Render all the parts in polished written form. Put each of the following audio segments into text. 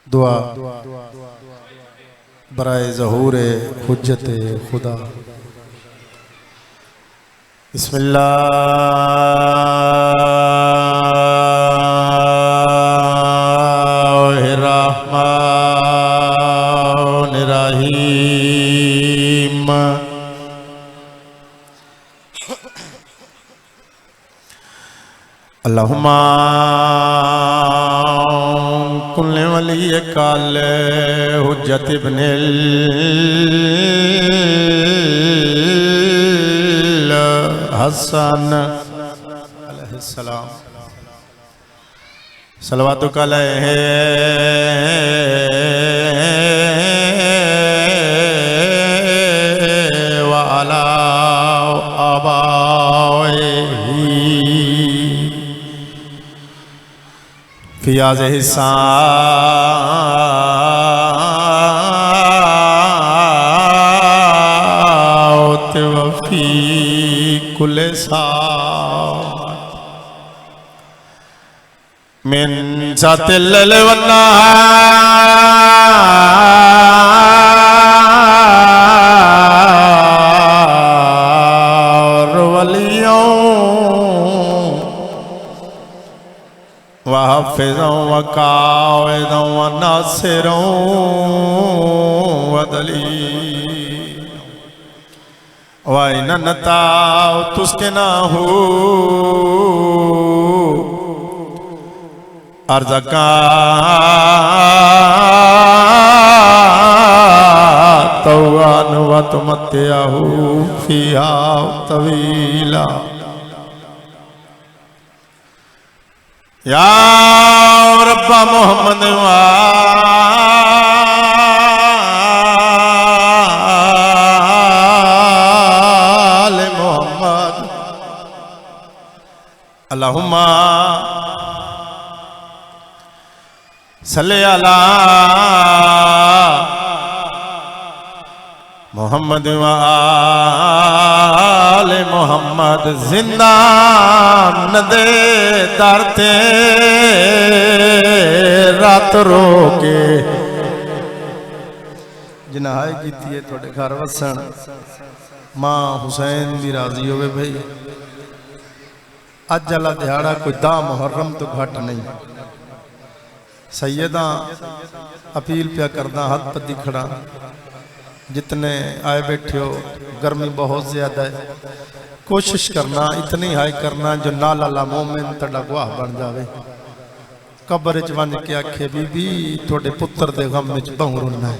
دعا برائے ظہور حجت خدا. بسم اللہ الرحمن الرحیم. اللہم کل ولی کال حجت ابن الحسن علیہ السلام صلواتک علیہ وعلی آبائہ فی هذه الساعة وفي كل ساعة من ساعة الليل والنهار واليوم وحفظا وقاعدا وناصرا ودليلا وإن نتاو تسكناه أرزقا طوعا وتمتعه فيها طويلا. یا رب محمد وآل محمد اللہم صلی علی محمد وآل محمد. زندان دے در تے رات رو کے جنہائی کیتی ہے توڑے گھر وسن ماں حسین بھی راضی ہوئے بھئی. اج جلا دیہاڑا کوئی دا محرم تو گھٹ نہیں. سیدہ اپیل پیا کردہ ہاتھ پتی کھڑا جتنے آئے بیٹھے ہو گرمی بہت زیادہ ہے کوشش کرنا اتنی ہائی کرنا جو نال اللہ مومن تڑا گواہ بن جاوے. قبر جوان کے آکھے بی بی توڑے پتر دے غم میں بہن رونا ہے.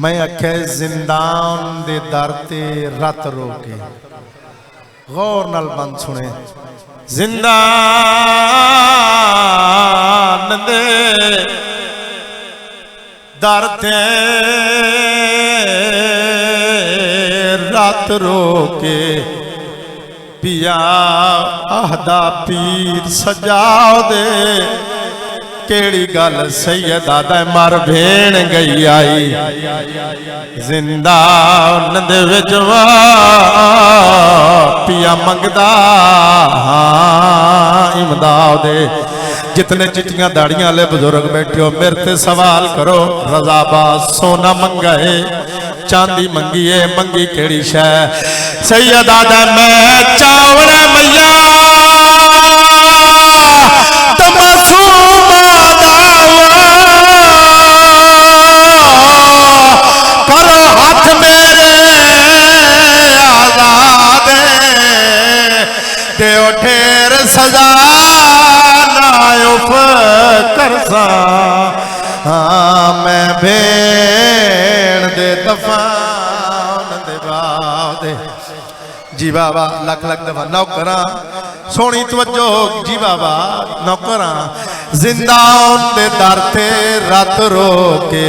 میں آکھے زندان دے دارتے رات رو کے غور نال بند سنے. زندان دے دارتے رات رو کے پیا آہدہ پیر سجاؤ دے. کیڑی گل سیدہ دے مار بھین گئی آئی زندان دے وجوا پیا منگدہ امداؤ دے. جتنے چٹیاں داڑیاں لے بزرگ بیٹھے ہو میرے تے سوال کرو. رضا باز سونا منگائے چاندی منگیے منگی کیڑی شے سیدہ دے میں چاوڑے میا تمسوم کرو ہاتھ میرے آزاد دیو ٹھیر سزا نائف کرسا میں بھین دے دفان دے باو دے. جی بابا لکھ لکھ دفعہ نوکران سونی توجہ جی بابا نوکران. زندان دے در تے رات رو کے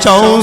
4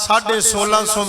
1650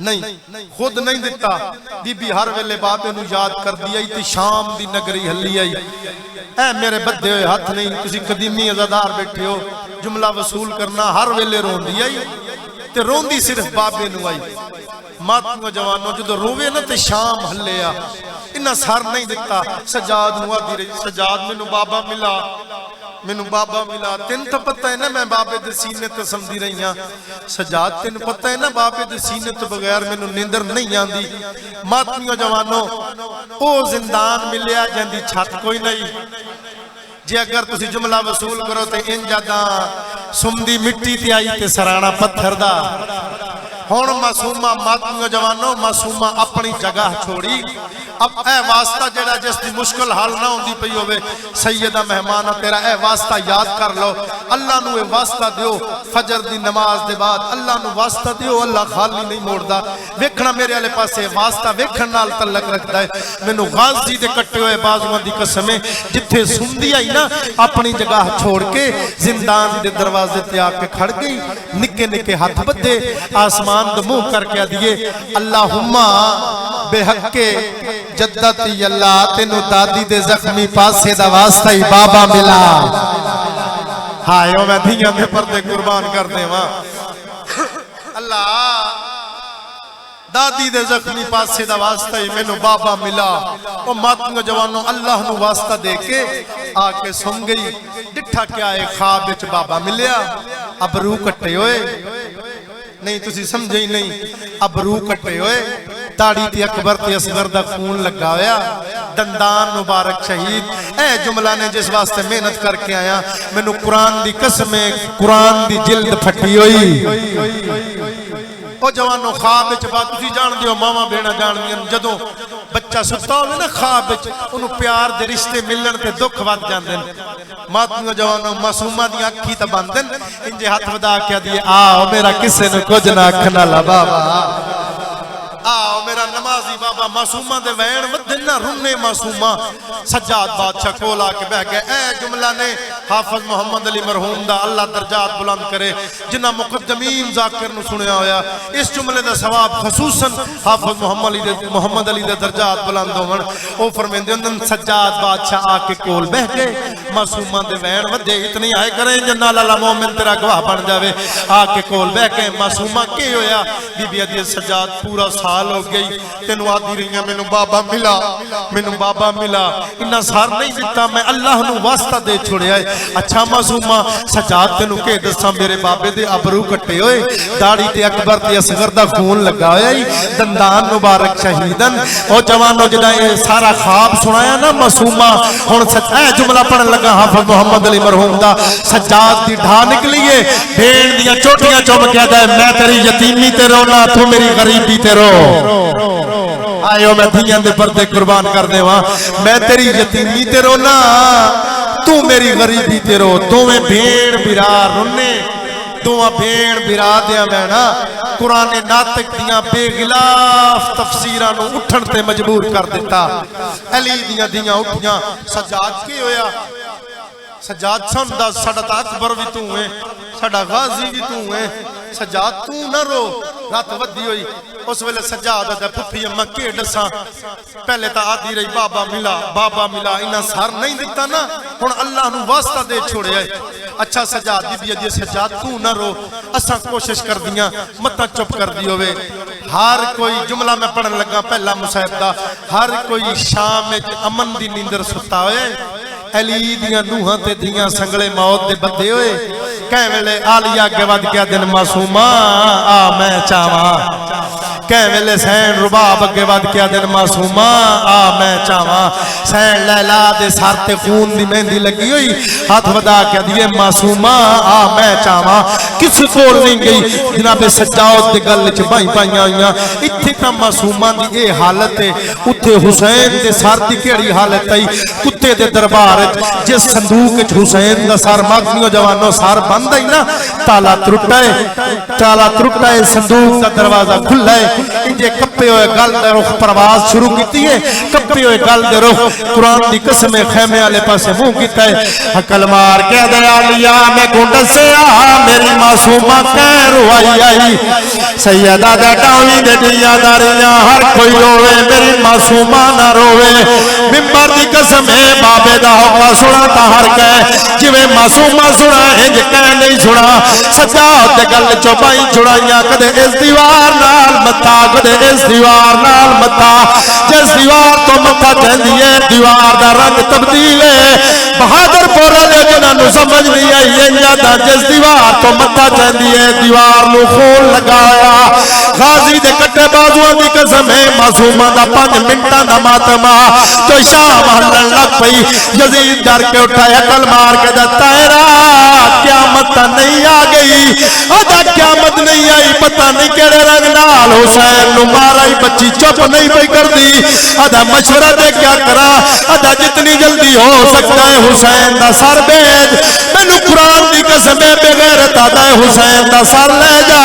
نہیں خود نہیں دیتا بی بی ہر ویلے بابے نو یاد کر دیا تے شام دی نگری ہلی آئی اے میرے بدے ہوئے ہاتھ نہیں کسی قدیمی عزادار بیٹھے ہو جملہ وصول کرنا ہر ویلے رون دی آئی تے رون دی صرف بابے نو آئی ماتم جوانوں جدو روے نا تے شام ہلے آ انہا سار نہیں دیتا سجاد نو آدھی رہی سجاد مینو بابا ملا تین تو پتہ ہے نا میں بابے دے سینے تے سمدھی رہی ہاں سجاد تین پتہ ہے نا بابے دے سینے تے بغیر مینو نیندر نہیں آندی ماتمیوں جوانوں او زندان ملیا جاندی چھت کوئی نہیں جی اگر تسی جملہ وصول کرو تے ان جاداں سمدھی مٹی تے آئی تے سرانا پتھر دا ہون معصومہ ماتمیوں جوانوں معصومہ اپنی جگہ چھوڑی اب اے واسطہ جڑا جس دی مشکل حال نہ ہوندی پئی ہوئے سیدہ مہمانہ تیرا اے واسطہ یاد کر لو اللہ نو اے واسطہ دیو فجر دی نماز دے بعد اللہ نو واسطہ دیو اللہ خالی نہیں موڑدا ویکھنا میرے والے پاسے واسطہ ویکھن نال تعلق رکھدا ہے مینوں غازی دے کٹے ہوئے بازواں دی قسم ہے جتھے سندھی آئی نا اپنی جگہ چھوڑ کے زندان دے دروازے تے آ کے کھڑ گئی نکے نکے ہاتھ بدے آسمان دے منہ کر کے دیے اللہم بے حق کے جدتی اللہ تینو دادی دے زخمی پاسے دا واسطہ ہی بابا ملا ہائیو میں دھیاں دے پردے قربان کر دے ماں اللہ دادی دے زخمی پاسے دا واسطہ ہی میں نو بابا ملا وہ ماتنگو جوانوں اللہ نو واسطہ دے کے آکے سن گئی ڈٹھا کیا ایک خواب وچ بابا ملیا اب روح کٹے ہوئے نہیں تسی سمجھے ہی نہیں اب روح کٹے ہوئے داڑھی تی اکبر تی اصغر دا خون لگا ہویا دندان مبارک شہید اے جملہ نے جس واسطے محنت کر کے آیا میں نو قرآن دی قسمیں قرآن دی جلد پھٹی ہوئی او جوانو خواب وچ بات تسی جان دیو ماما بینا جان دیاں جدوں بچہ ستا ہوئے نا خواب وچ انہوں پیار دے رشتے ملن تے دکھ وات جان دیں ماتمیوں جوانوں معصومہ دی اکھی تا باندن انجے ہاتھ ودا کیا دیئے آؤ میرا کسے نو کچھ نہ کھنا لبا آؤ میرا نمازی بابا معصومہ دے وین ودن نہ رنے معصومہ سجاد بادشاہ کھولا کے بہ گئے اے جملہ نے حافظ محمد علی مرحوم دا اللہ درجات بلند کرے جنہ مقدمین ذاکر نو سنیا ہویا اس جملے دا ثواب خصوصاً حافظ محمد علی دا درجات بلند ہومن او فرمین دے اندن سجاد بادشاہ آکے کول بہ گئے معصومہ دے وین ودے اتنی آئے کریں جنہ لالا مومن تیرا گواہ بن جاوے آکے کول بہ گئے معصومہ کے ہویا بی بی عدیت سجاد پورا سال ہو گئی تینو آدھی رہی ہیں مینو بابا ملا انہا سار نہیں دیتا میں اللہ نو واسطہ دے چھوڑے آئے اچھا معصومہ سجاد تینو کے دسا میرے بابے دے ابرو کٹے ہوئے داڑھی تے اکبر تے اصغر دا خون لگا ہوئے دندان مبارک شہیدن او جوانو جنہ یہ سارا خواب سنایا نا معصومہ ہون اے جملہ پڑھن لگا حافظ محمد علی مرحوم دا سجاد دی ڈھا نکلیے بھیڑ دیا چوٹیاں چوم کیا دائے میں تیری یتیمی تے رونا تو میری غریبی تے رو آئیو میں دھیاں دے پردے قربان کر دے وہاں میں تیری یتیمی تے رونا تو میری غریبی تے رو تو میں بھیڑ برار رونے تو میں بھیڑ برا دیا میں نا قرآن ناطق دیاں بے غلاف تفسیرانو اٹھن تے مجبور کر دیتا علی دیاں اٹھیاں سجاد کی ہویا سجاد سمدہ ساڑھا اکبر بھی تو ہوئے ساڑھا غازی بھی تو ہوئے سجاد تو نہ رو رات ودی ہوئی اس ویلے سجاد ہے پھپی اممہ کے ڈساں پہلے تا آدھی رہی بابا ملا انہا سار نہیں دیتا نا ہون اللہ نو واسطہ دے چھوڑے آئے اچھا سجاد بی بی عدیت سجاد تو نہ رو اساں کوشش کر دیاں متہ چپ کر دی ہوئے ہر کوئی جملہ میں پڑھن لگا پہلا مصاحب ہر کوئی شام امن دی نیندر ستا ہوئے علی دیاں نوہاں تے دیاں سنگلے موت دے بدے ہوئے کہیں ویلے آلیا کے ود کیا دن معصومہ آ میں چاہواں کہیں ویلے سین رباب کے ود کیا دن معصومہ آ میں چاہواں سین لیلا دے سارتے خون دی مہندی لگی ہوئی ہاتھ ودا کیا دیئے معصومہ آ میں چاہواں کس کول نہیں گئی جناب سجاوت دے گل چھ بائیں آئیاں اتھی تا معصومہ دی اے حالت ہے اتھے حسین دے سارتی کیڑی حالت ہے کتے دے دربار جس صندوق حسین دا سار ماتمیوں جوانوں سار بند ہے نا تالا ترٹا ہے صندوق دا دروازہ کھلا ہے انجے کپے ہوئے گل دے رخ پرواز شروع کیتی ہے کپے ہوئے گل دے رخ قرآن دی قسم خیمے والے پاسے منہ کیتا ہے حقل مار کے دے عالیا میں کو دسیا میری معصومہ کہیں روائی آئی سیدہ دے ٹاوی دے دیا داریاں ہر کوئی روے میری معصومہ نہ روے ممبر دی قسم ہے بابے دا ہوگا سنا تا ہر کہے جویں معصومہ سنا ہنج کہہ نہیں سنا سجاد دے گل چوبائی چھڑائیاں کدے اس دیوار نال متا کدے اس دیوار نال متا جس دیوار تو متا چہندی ہے دیوار دا رنگ تبدیل ہے بہادر پورا لے جنہاں نو سمجھ نہیں آئی یادا جس دیوار تو متا چہندی ہے دیوار نو خون لگایا غازی دے کٹے بازوان دی قسم ہے معصومہ دا 5 منٹاں دا ماتما جو شام ہلن لگ پئی یزید ڈر کے اٹھایا عقل مار کے دا تیرا قیامت نہیں آ گئی ادا قیامت نہیں آئی پتہ نہیں کیڑے رنگ نال حسین نو مارائی بچی چپ نہیں پئی کر دی ادا مشورہ دے کیا کرا ادا جتنی جلدی ہو سکتا ہے حسین دا سر بیج مینوں قرآن دی قسم بغیرت ادا حسین دا سر لے جا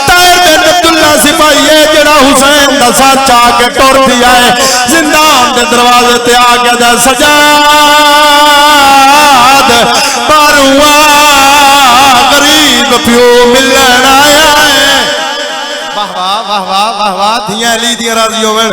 طاہر بن عبداللہ سپاہی ہے جڑا حسین دا سر چاہ کے ٹر دیا ہے زندان دے دروازے تے آ کے دا سجاد بارواں غریب پیو ملن آیا ہے واہ واہ واہ واہ واہ دھیاں علی دی راضی ہوون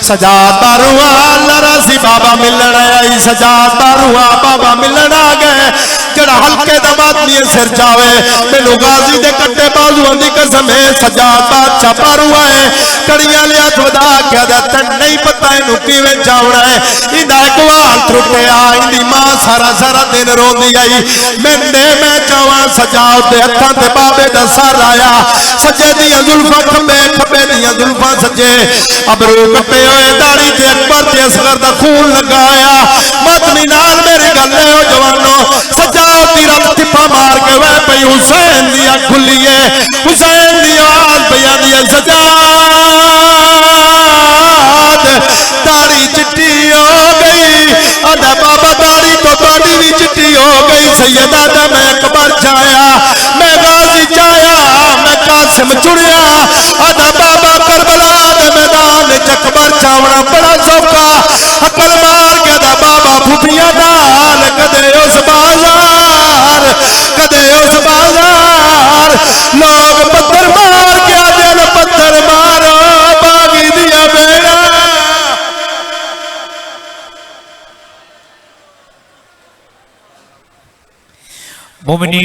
سجاد بارواں اللہ راضی بابا ملن آئی سجاد بارواں بابا ملن آ گئے جڑا ہلکے دا آدمی سر جاوے مینوں غازی دے کٹے بازوان دی قسم ہے سجاد بادشاہ بارواں ہے کڑیاں لیا خدا کیا دا تن نہیں پتہ اینو کیویں جاونا ہے ایندا ایک وال ٹرٹیا ایندی ماں سارا سارا دن روندی آئی میں چاواں سجاد دے ہتھاں تے بابے دا سر آیا سجے دیاں زلفاں کھبے کھبے دیاں زلفاں سجے ابرو کٹے ہوئے داڑھی تے اکبر تے اصغر دا خون لگایا مدنی نال میری گل ہے او جوانو سجاد دی رب ٹپا مار کے وے پئی حسین دی اکھ کھلی ہے حسین دی آواز پئی آندی ہے سجاد داڑھی چٹی ہو گئی ادا بابا داڑھی تو تہاڈی وی چٹی ہو گئی سیدہ دا میں اکبر چایا میں غازی چایا میں قاسم چڑیا ادا بابا کربلا دے میدان وچ اکبر چاونا بڑا سوکھا عقل مار کے دا بابا پھپھیاں نال کدے اس بازار کدے اس بازار لوگ پتھر مار کے دل پتھر مارو باغی دیا بیڑا مومنی